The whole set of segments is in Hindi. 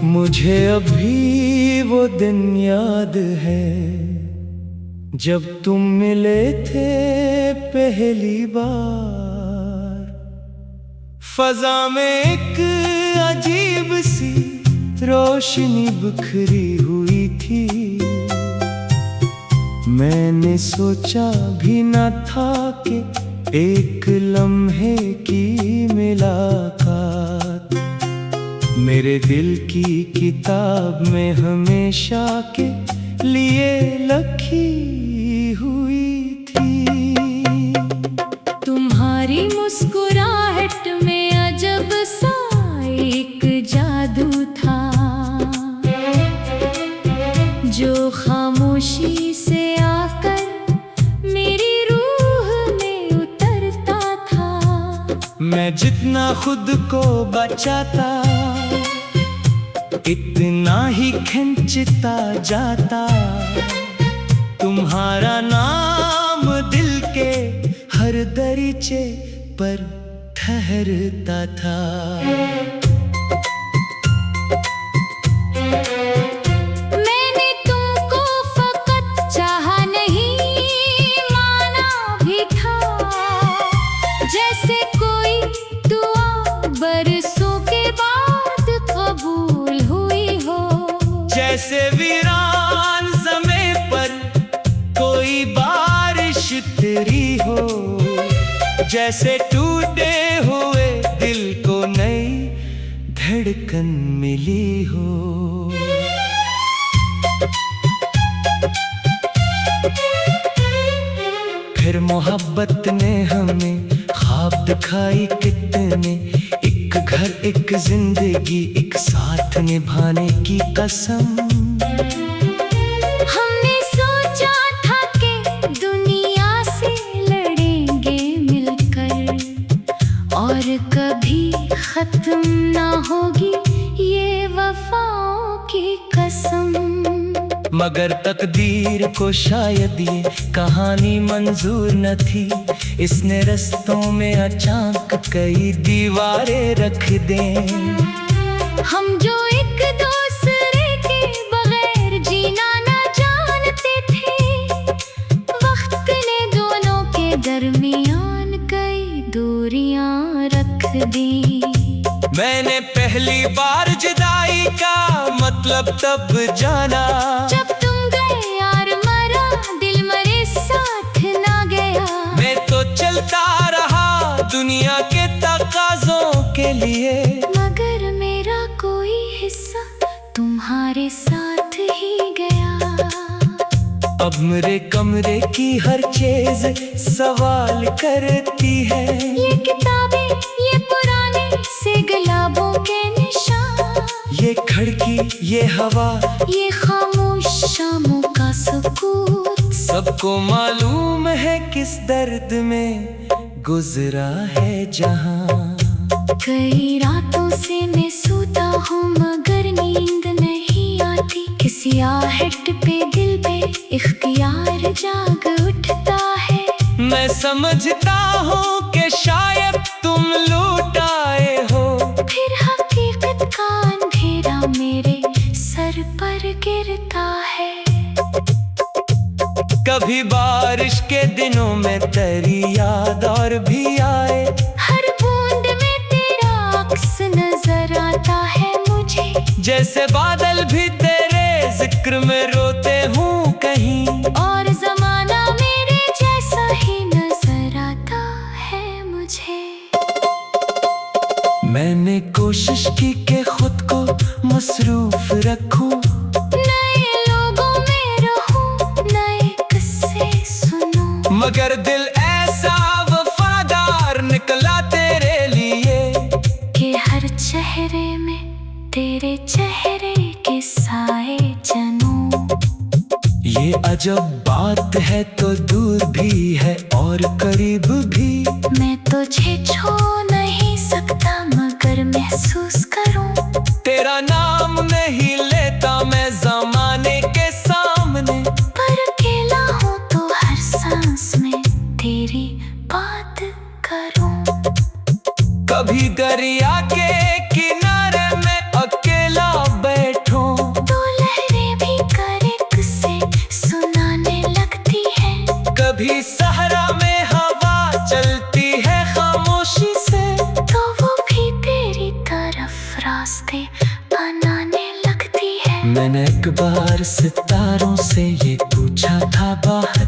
मुझे अभी वो दिन याद है जब तुम मिले थे पहली बार। फजा में एक अजीब सी रोशनी बिखरी हुई थी। मैंने सोचा भी न था कि एक लम्हे की मुलाकात मेरे दिल की किताब में हमेशा के लिए लिखी हुई थी। तुम्हारी मुस्कुराहट में अजब सा एक जादू था जो खामोशी से आकर मेरी रूह में उतरता था। मैं जितना खुद को बचाता इतना ही खिंचता जाता। तुम्हारा नाम दिल के हर दरीचे पर ठहरता था। मैंने तुमको फकत चाहा नहीं, माना भी था। जैसे कोई दुआ बरसों के बाद कबूल हुई हो। जैसे वीरान ज़मीं पर कोई बारिश तेरी हो। जैसे टूटे हुए दिल को नई धड़कन मिली हो। फिर मोहब्बत ने हमें ख्वाब दिखाई कितने, एक घर एक जिंदगी एक साथ निभाने की कसम। हमने सोचा था कि दुनिया से लड़ेंगे मिलकर और कभी खत्म ना होगी ये वफाओं की कसम। मगर तकदीर को शायद ये कहानी मंजूर न थी। इसने रस्तों में अचानक कई दीवारें रख दें। हम जो एक दूसरे के बगैर जीना न जानते थे, वक्त ने दोनों के दरमियान कई दूरियां रख दी। मैंने पहली बार जुदाई का मतलब तब जाना जब तुम गए यार, मरा दिल मरे साथ ना गया। मैं तो चलता रहा दुनिया के तकाज़ों के लिए, मगर मेरा कोई हिस्सा तुम्हारे साथ ही गया। अब मेरे कमरे की हर चीज सवाल करती है। ये किताबें, ये पुराने से गुलाबों के निशान, ये खिड़की, ये हवा, ये खामोश शामों का सुकूत। सबको मालूम है किस दर्द में गुजरा है जहां। कई रातों से मैं सोता हूँ मगर नींद नहीं आती। किसी आहट पे दिल पे इख्तियार जाग उठता है। मैं समझता हूँ कि शायद तुम लौट आए हो। फिर हकीकत का अंधेरा मेरे सर पर गिरता है। कभी बारिश के दिनों में तेरी याद और भी आए। हर बूंद में तेरा अक्स नजर आता है मुझे। जैसे बादल भी तेरे जिक्र में रोते हूँ कहीं। और जमाना मेरे जैसा ही नजर आता है मुझे। मैंने कोशिश की कि खुद को मसरूफ रखूं, नए लोगों में रहूं, नए किस्से सुनूं। मगर दिल ऐसा वफादार निकला तेरे लिए कि हर चेहरे में तेरे चेहरे के साए जनूं। ये अजब बात है, तो दूर भी है और करीब भी। मैं तुझे छू नहीं सकता मगर महसूस करूं। तेरा नाम नहीं लेता मैं ज़माने के सामने, पर अकेला हूँ तो हर सांस में तेरी बात करूं। कभी दरिया के किनारे में अकेला बैठ बार सितारों से ये पूछा था बाहर,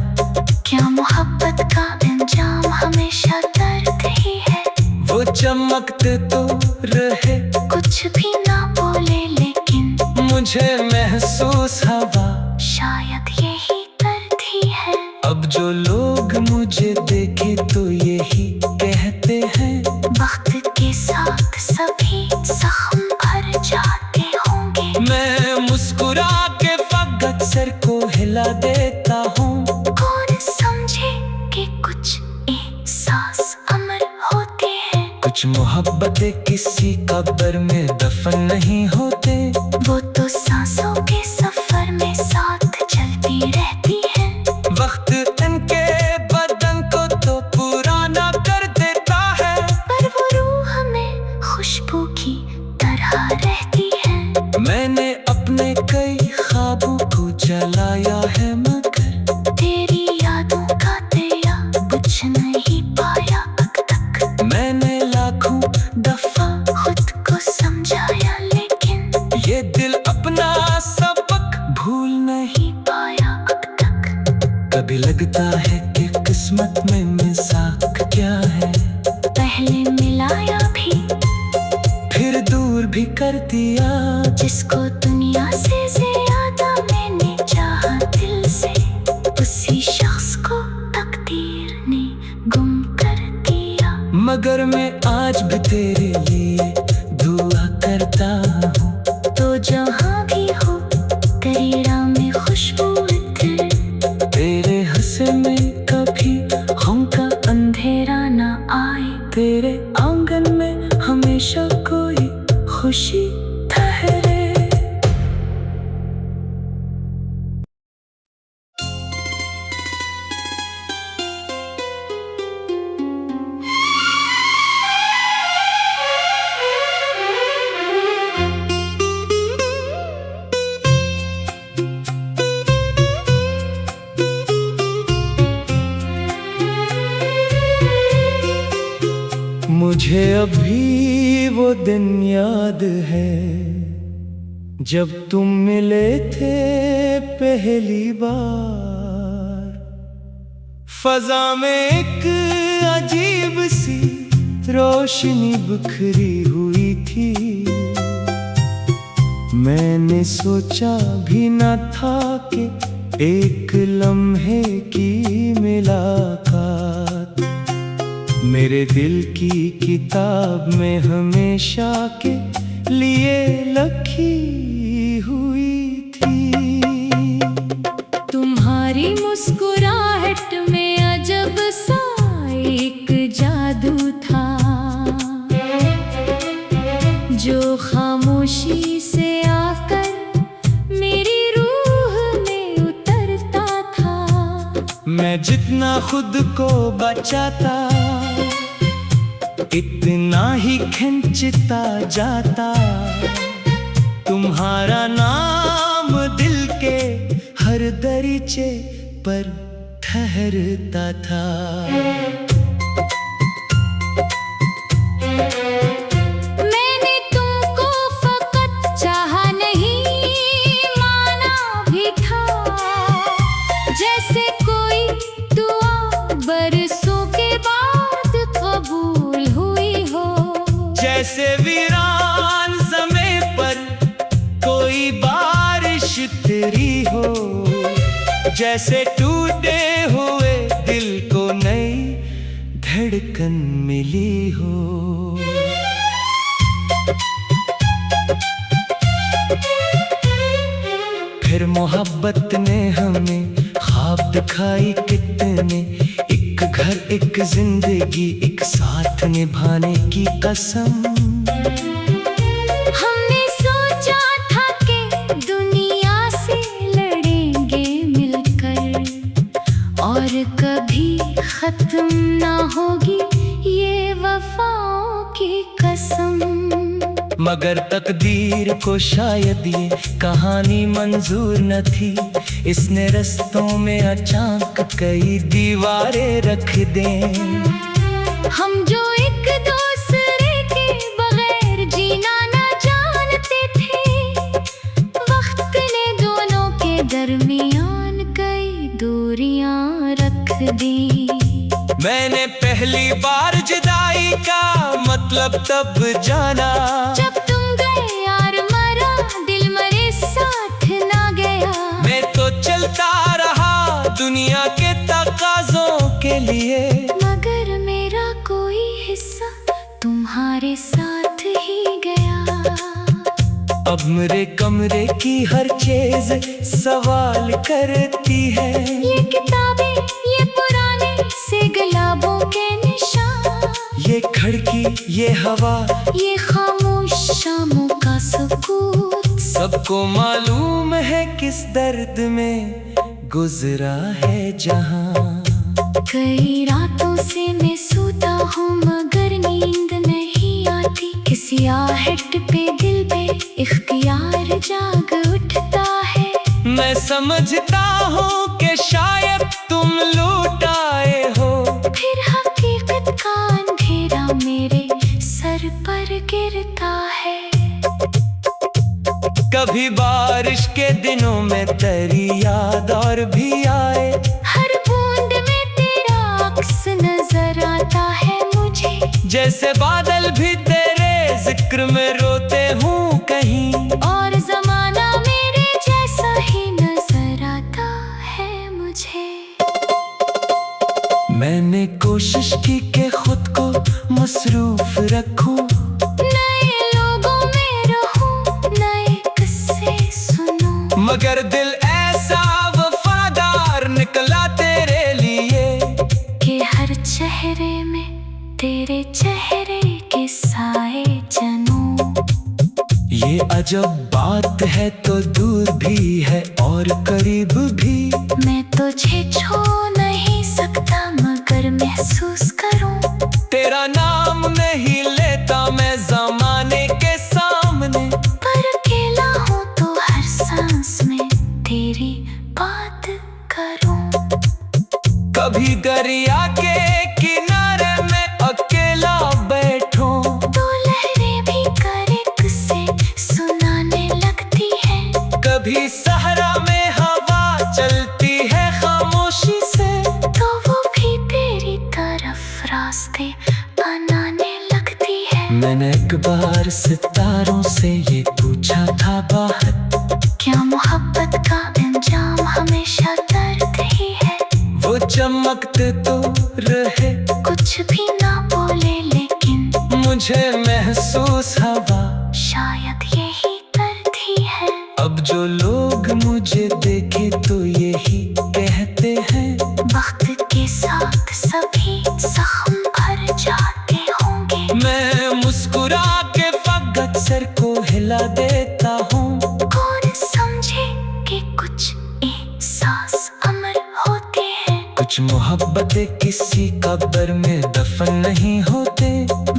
क्या मोहब्बत का अंजाम हमेशा दर्द ही है। वो चमकते तो रहे, कुछ भी ना बोले लेकिन मुझे महसूस हवा शायद यही दर्द ही है। अब जो लोग मुझे देखे तो यही कहते हैं, वक्त के साथ सभी जख्म भर जाते होंगे। मैं मुस्कुरा के फकत सर को हिला देता हूँ। कौन समझे कि कुछ एहसास अमर होते हैं। कुछ मोहब्बतें किसी कब्र में दफन नहीं होते, वो तो सांसों के सफर में साथ चलती रहती है। वक्त इनके बदन को तो पुराना कर देता है, पर वो रूह में खुशबू की तरह रहती है। मैंने अपने कई ख्वाबों को जलाया है मगर तेरी यादों का दरिया बुझ नहीं पाया अब तक। मैंने लाखों दफा खुद को समझाया लेकिन ये दिल अपना सबक भूल नहीं। पाया अब तक। कभी लगता है कि किस्मत में मिज़ाक क्या है, पहले मिलाया भी फिर दूर भी कर दिया। जिसको दुनिया से ज्यादा मैंने चाहा दिल से, उसी शख्स को तकदीर ने गुम कर दिया। मगर मैं आज भी तेरे लिए दुआ करता हूँ, तो जहाँ भी हो तेरी राह में खुशबू इधर। तेरे हंसे में कभी हम का अंधेरा ना आए, तेरे आंगन में हमेशा कोई खुशी ठहरे। मुझे अभी वो दिन याद है जब तुम मिले थे पहली बार। फजा में एक अजीब सी रोशनी बिखरी हुई थी, मैंने सोचा भी न था कि एक लम्हे की मुलाकात मेरे दिल की किताब में हमेशा के लिए लिखी हुई थी। तुम्हारी मुस्कुराहट में अजब सा एक जादू था, जो खामोशी से आकर मेरी रूह में उतरता था। मैं जितना खुद को बचाता इतना ही खिंचता जाता, तुम्हारा नाम दिल के हर दरीचे पर ठहरता था। मैंने तुमको फकत चाहा नहीं, माना भी था, जैसे कोई दुआ बरसों के बाद कबूल हुई हो। जैसे वीरान ज़मीं पर कोई बारिश तेरी हो, जैसे टूटे हुए दिल को नई धड़कन मिली हो। फिर मोहब्बत ने हमें ख्वाब दिखाई कितने, एक घर एक जिंदगी एक साथ निभाने की कसम। हमने सोचा था कि दुनिया से लड़ेंगे मिलकर और कभी खत्म ना होगी ये वफाओं की कसम। मगर तकदीर को शायद ये कहानी मंजूर न थी, इसने रस्तों में अचानक कई दीवारें रख दें। हम जो एक दूसरे के बगैर जीना ना जानते थे, वक्त ने दोनों के पहली बार जुदाई का मतलब तब जाना, जब तुम गए यार मरा दिल मरे साथ ना गया। मैं तो चलता रहा दुनिया के तकाज़ों के लिए, मगर मेरा कोई हिस्सा तुम्हारे साथ ही गया। अब मेरे कमरे की हर चीज सवाल करती है, ये किताबें, ये पुराने से गुलाबों के निशान, ये खिड़की, ये हवा, ये खामोश शामों का सुकून। सबको मालूम है किस दर्द में गुजरा है जहां। कई रातों से मैं सोता हूँ मगर नींद नहीं आती, किसी आहट पे दिल पे इख्तियार जाग उठता है। मैं समझता हूँ कि शायद तुम लौट आए हो, फिर हकीकत का अंधेरा मेरे सर पर गिरता है। कभी बारिश के दिनों में तेरी याद और भी आए, हर बूंद में तेरा अक्स नजर आता है मुझे, जैसे बादल भी तेरे जिक्र में रोते हूँ कहीं, और जमाना मेरे जैसा ही नजर आता है मुझे। मैंने कोशिश की कि खुद को मसरूफ रखूं, नए लोगों में रहूं, नए किस्से सुनूं, मगर दिल ऐसा वफादार निकला तेरे लिए कि हर चेहरे में तेरे चेहरे के साए जनूं। ये अजब बात है, तो दूर भी है और करीब भी। मैं तुझे छू नहीं सकता मगर महसूस करूं, तेरा नाम नहीं लेता मैं ज़माने के सामने, पर अकेला हूँ तो हर सांस में तेरी बात करूं। कभी दरिया के किनारे में अकेला बैठूं, तो लहरें भी करे किस्से सुनाने लगती है, कभी सहरा में हवा चलती है खामोशी से, तो वो भी तेरी तरफ रास्ते बनाने लगती है। मैंने एक बार सितारों से ये पूछा था बाहर, क्या मोहब्बत का अंजाम हमेशा दर्द ही है? वो चमकते तो रहे, कुछ भी ना बोले लेकिन मुझे महसूस हवा शायद यही दर्द ही है। अब जो लोग मुझे देखे तो यही कहते हैं, वक्त के साथ सभी जख्म भर जाते होंगे। मैं मुस्कुरा के फकत सर को हिला देता हूँ, कौन समझे कि कुछ एहसास अमर होते हैं, कुछ मोहब्बतें किसी कब्र में दफन नहीं होते,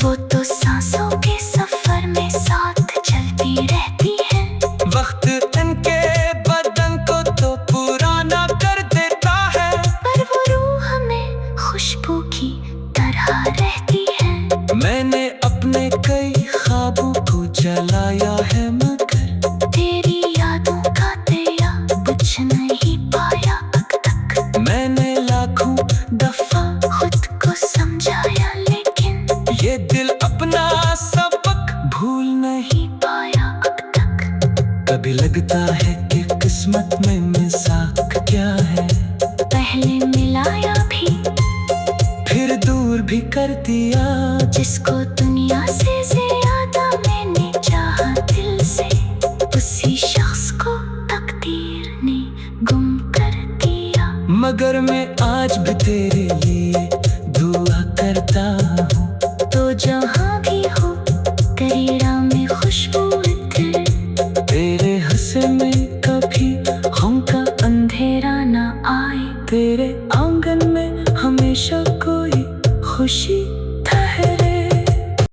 वो तो सांसों के सफर में साथ चलती रहती है। वक्त इनके बदन को तो पुराना कर देता है, पर वो रूह में खुशबू की तरह रहती है। मैंने अपने कई ख्वाबों को जलाया है मगर तेरी यादों का दरिया बुझ नहीं पाया अब तक। मैंने लाखों दफा खुद को समझाया लेकिन ये दिल अपना सबक भूल नहीं पाया अब तक। कभी लगता है कि किस्मत में मिज़ाक क्या है, पहले मिलाया भी फिर दूर भी कर दिया, जिसको दुनिया से ज्यादा मैंने चाहा दिल से, उसी शख्स को तकदीर ने गुम कर दिया। मगर मैं आज भी तेरे लिए दुआ करता हूँ, तो जहाँ भी हो तेरा में खुशबू इतर, तेरे हंसे में कभी गम का अंधेरा न आए, तेरे आंगन में हमेशा कोई खुशी